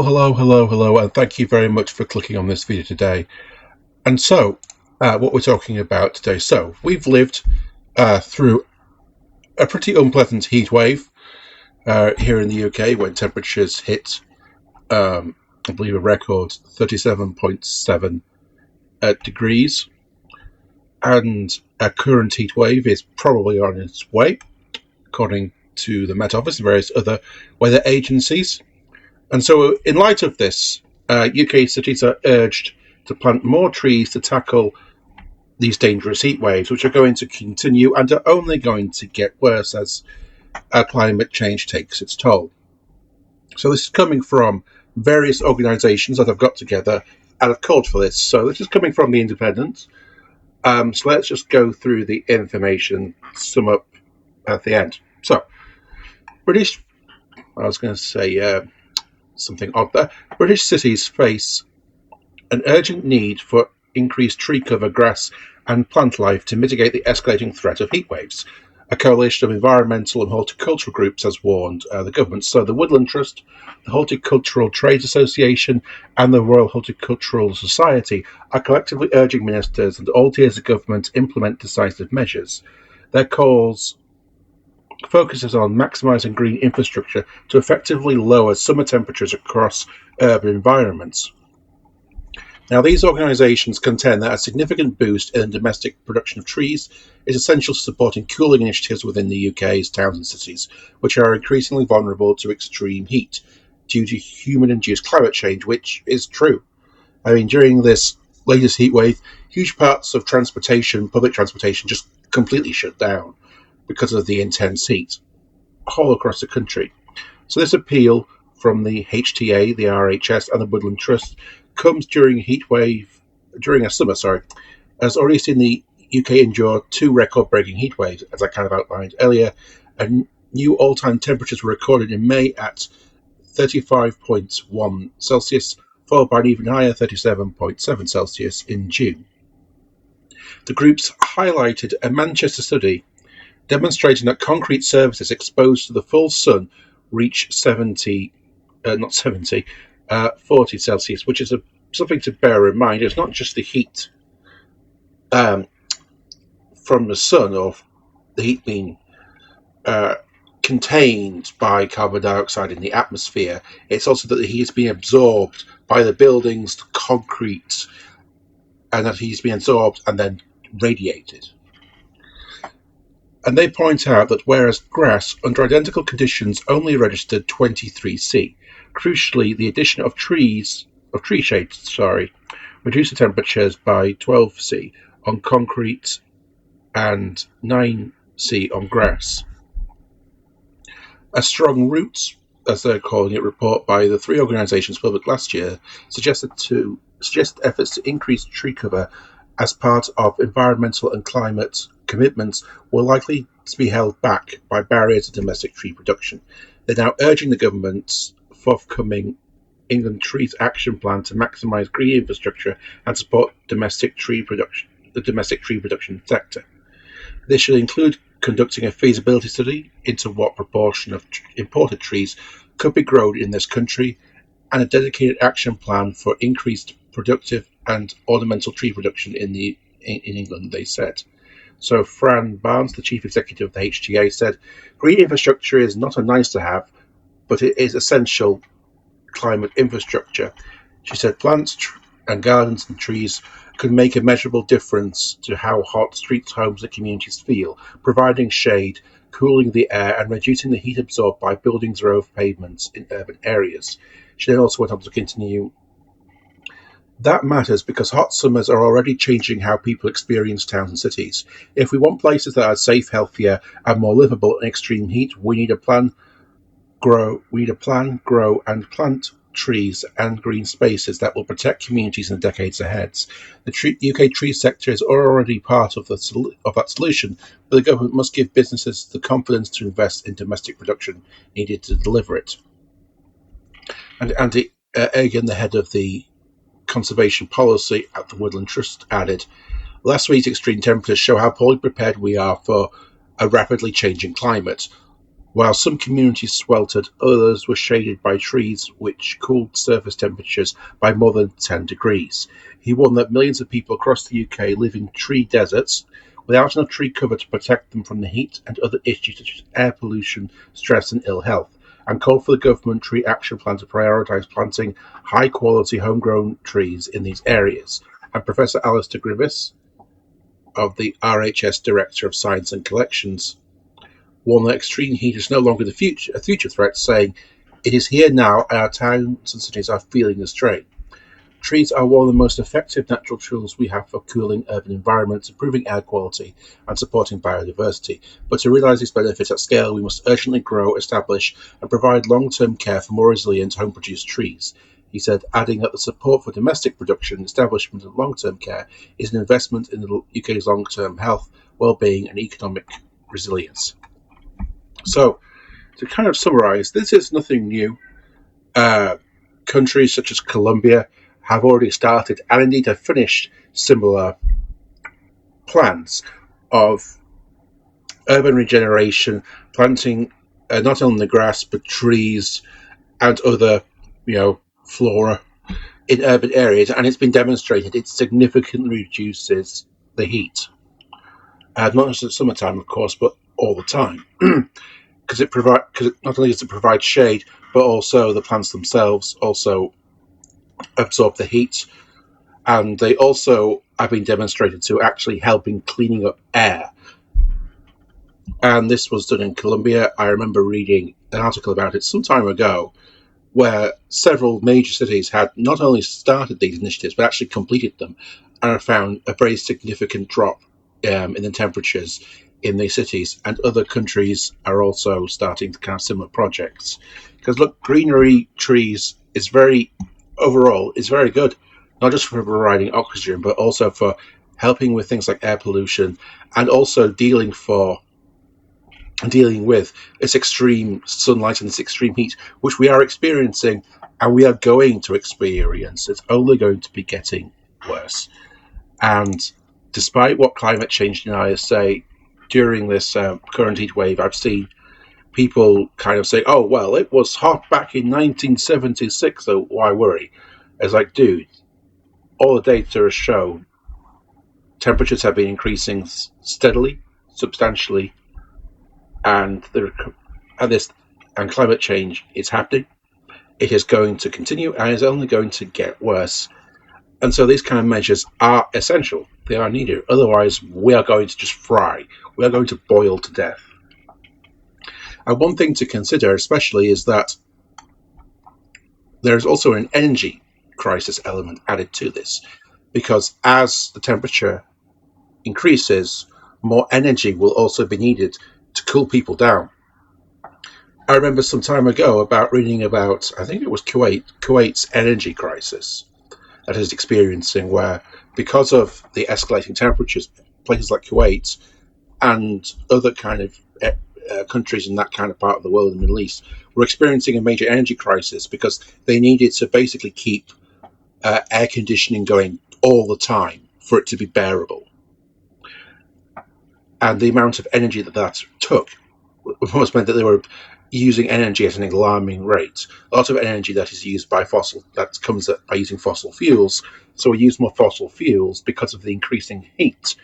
Hello, and thank you very much for clicking on this video today. And so, what we're talking about today. So, we've lived through a pretty unpleasant heat wave here in the UK when temperatures hit, I believe, a record 37.7 degrees. And a current heat wave is probably on its way, according to the Met Office and various other weather agencies. And so, in light of this, UK cities are urged to plant more trees to tackle these dangerous heat waves, which are going to continue and are only going to get worse as climate change takes its toll. So, this is coming from various organisations that have got together and have called for this. So, this is coming from The Independent. So, let's just go through the information, sum up at the end. So, I was going to say something odd there. British cities face an urgent need for increased tree cover, grass and plant life to mitigate the escalating threat of heat waves. A coalition of environmental and horticultural groups has warned the government. So the Woodland Trust, the Horticultural Trades Association and the Royal Horticultural Society are collectively urging ministers and all tiers of government to implement decisive measures. Their calls focuses on maximising green infrastructure to effectively lower summer temperatures across urban environments. Now, these organisations contend that a significant boost in the domestic production of trees is essential to supporting cooling initiatives within the UK's towns and cities, which are increasingly vulnerable to extreme heat due to human-induced climate change, which is true. I mean, during this latest heat wave, huge parts of public transportation, just completely shut down because of the intense heat all across the country. So this appeal from the HTA, the RHS and the Woodland Trust comes during a summer, has already seen the UK endure two record-breaking heat waves, as I kind of outlined earlier, and new all-time temperatures were recorded in May at 35.1 Celsius, followed by an even higher 37.7 Celsius in June. The groups highlighted a Manchester study demonstrating that concrete surfaces exposed to the full sun reach 40 Celsius, which is something to bear in mind. It's not just the heat from the sun, or the heat being contained by carbon dioxide in the atmosphere. It's also that the heat is being absorbed by the buildings, the concrete, and that heat is being absorbed and then radiated. And they point out that whereas grass, under identical conditions, only registered 23C, crucially, the addition of tree shades, reduced the temperatures by 12C on concrete and 9C on grass. A strong roots, as they're calling it, report by the three organisations published last year suggested efforts to increase tree cover as part of environmental and climate commitments were likely to be held back by barriers to domestic tree production. They're now urging the government's forthcoming England Trees Action Plan to maximise green infrastructure and support the domestic tree production sector. This should include conducting a feasibility study into what proportion of imported trees could be grown in this country, and a dedicated action plan for increased productive and ornamental tree production in England, they said. So Fran Barnes, the chief executive of the HTA, said, "Green infrastructure is not a nice to have, but it is essential climate infrastructure." She said plants and gardens and trees could make a measurable difference to how hot streets, homes and communities feel, providing shade, cooling the air and reducing the heat absorbed by buildings or over pavements in urban areas. She then also went on to continue, "That matters because hot summers are already changing how people experience towns and cities. If we want places that are safe, healthier and more livable in extreme heat, we need to plan, grow and plant trees and green spaces that will protect communities in the decades ahead. The UK tree sector is already part of that solution, but the government must give businesses the confidence to invest in domestic production needed to deliver it." And Andy Egan, the head of the conservation policy at the Woodland Trust, added, "Last week's extreme temperatures show how poorly prepared we are for a rapidly changing climate. While some communities sweltered, others were shaded by trees which cooled surface temperatures by more than 10 degrees. He warned that millions of people across the UK live in tree deserts without enough tree cover to protect them from the heat and other issues such as air pollution, stress and ill health, and called for the government tree action plan to prioritise planting high-quality homegrown trees in these areas. And Professor Alistair Griffiths, of the RHS Director of Science and Collections, warned that extreme heat is no longer a future threat, saying, "It is here now and our towns and cities are feeling the strain." Trees are one of the most effective natural tools we have for cooling urban environments, improving air quality and supporting biodiversity. But to realise these benefits at scale, we must urgently grow, establish and provide long-term care for more resilient home-produced trees. He said, adding that the support for domestic production, establishment and long-term care is an investment in the UK's long-term health, well-being and economic resilience. So, to kind of summarise, this is nothing new. Countries such as Colombia have already started and indeed have finished similar plans of urban regeneration, planting not only the grass but trees and other, flora in urban areas, and it's been demonstrated it significantly reduces the heat. Not just at summertime, of course, but all the time. Because not only does it provide shade, but also the plants themselves also absorb the heat, and they also have been demonstrated to actually help in cleaning up air. And this was done in Colombia. I remember reading an article about it some time ago, where several major cities had not only started these initiatives, but actually completed them, and have found a very significant drop in the temperatures in these cities. And other countries are also starting to kind of similar projects. Because look, greenery, trees is very good, not just for providing oxygen, but also for helping with things like air pollution, and also dealing with this extreme sunlight and this extreme heat, which we are experiencing and we are going to experience. It's only going to be getting worse. And despite what climate change deniers say, during this current heat wave, I've seen people kind of say, "Oh, well, it was hot back in 1976, so why worry?" It's like, dude, all the data has shown temperatures have been increasing steadily, substantially, and climate change is happening. It is going to continue and is only going to get worse. And so these kind of measures are essential. They are needed. Otherwise, we are going to just fry. We are going to boil to death. And one thing to consider especially is that there is also an energy crisis element added to this, because as the temperature increases, more energy will also be needed to cool people down. I remember some time ago reading about, I think it was Kuwait's energy crisis that is experiencing, where because of the escalating temperatures, places like Kuwait and other kind of countries in that kind of part of the world, in the Middle East, were experiencing a major energy crisis because they needed to basically keep air conditioning going all the time for it to be bearable. And the amount of energy that took was meant that they were using energy at an alarming rate. A lot of energy that is used by using fossil fuels. So we use more fossil fuels because of the increasing heat.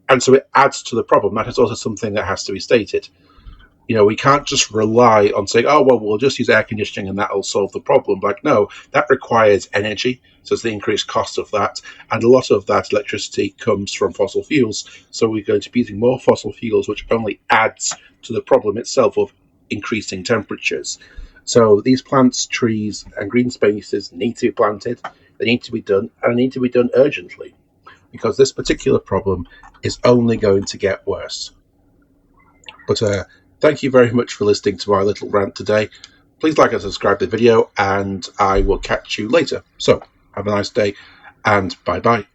And so it adds to the problem. That is also something that has to be stated. We can't just rely on saying, "Oh, well, we'll just use air conditioning and that'll solve the problem." Like, no, that requires energy. So it's the increased cost of that. And a lot of that electricity comes from fossil fuels. So we're going to be using more fossil fuels, which only adds to the problem itself of increasing temperatures. So these plants, trees, and green spaces need to be planted. They need to be done, and they need to be done urgently, because this particular problem is only going to get worse. But thank you very much for listening to my little rant today. Please like and subscribe to the video, and I will catch you later. So, have a nice day, and bye-bye.